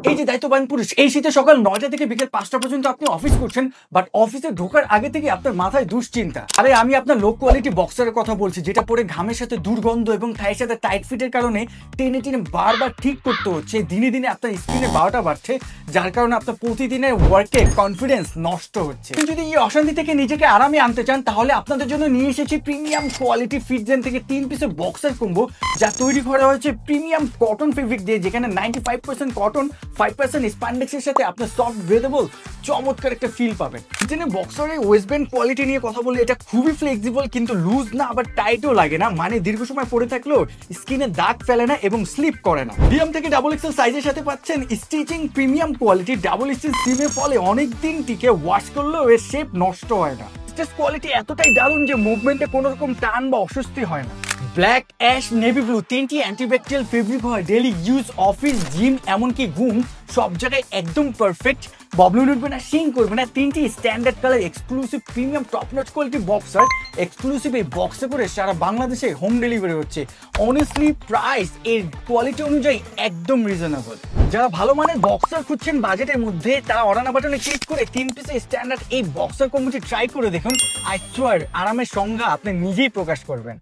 এই যে দায়িত্ববান পুরুষ, এই শীতে সকাল 9টা থেকে বিকেল 5টা পর্যন্ত আপনি অফিস করছেন, বাট অফিসে ঢোকার আগে থেকে আপনার মাথায় দুশ্চিন্তা। আরে আমি আপনার লো কোয়ালিটি বক্সারের কথা বলছি, যেটা পরে ঘামের সাথে দুর্গন্ধ এবং থাইয়ের সাথে টাইট ফিটের কারণে টেনে টেনে বারবার ঠিক করতে হচ্ছে। দিনে দিনে আপনার স্কিনে বারোটা বাড়ছে, যার কারণে আপনার প্রতিদিনের ওয়ার্কে কনফিডেন্স নষ্ট হচ্ছে। যদি এই অশান্তি থেকে নিজেকে আরামে আনতে চান, তাহলে আপনাদের জন্য নিয়ে এসেছি প্রিমিয়াম কোয়ালিটি ফিটজেন থেকে 3 পিসের বক্সার কম্বো, যা তৈরি করা হয়েছে প্রিমিয়াম কটন ফেব্রিক দিয়ে, যেখানে 95% কটন 5% স্প্যান্ডেক্সের সাথে আপনার সফট ব্রেথেবল চমৎকার একটা ফিল পাবেন। কিচেনে বক্সারের ওয়েস্টব্যান্ড কোয়ালিটি নিয়ে কথা বলে, এটা খুবই ফ্লেক্সিবল, কিন্তু লুজ না আবার টাইটও লাগে না, মানে দীর্ঘ সময় পরে থাকলেও স্কিনে দাগ ফেলে না এবং স্লিপ করে না। মিডিয়াম থেকে ডাবল এক্সেল সাইজের সাথে পাচ্ছেন stitching premium quality double stitch সিমের ফলে অনেক দিন টিকে, ওয়াশ করলেও এর শেপ নষ্ট হয় না। স্টিচ কোয়ালিটি এতটাই দারুণ যে মুভমেন্টে কোনো রকম টান বা অস্বস্তি হয় না। ব্ল্যাক, অ্যাশ, নেভি ব্লু তিনটি অ্যান্টিব্যাকটেরিয়াল ফেব্রিক হয় ডেইলি ইউজ, অফিস, জিম, এমনকি ঘুম সব জায়গায় একদম পারফেক্ট। ববলুন উঠবে না, শিং করবে না। তিনটি standard colour exclusive premium top notch quality boxer, exclusive এই বক্সে করে সারা বাংলাদেশে হোম ডেলিভারি হচ্ছে। অনেস্টলি প্রাইস এর কোয়ালিটি অনুযায়ী একদম রিজনেবল। যারা ভালো মানের বক্সার খুঁজছেন বাজেটের মধ্যে, তারা অর্ডার বাটনে ক্লিক করে 3 পিসের স্ট্যান্ডার্ড এই বক্সার কম্বোটি ট্রাই করে দেখুন। আই সোয়ার আরামের সংজ্ঞা আপনি নিজেই প্রকাশ করবেন।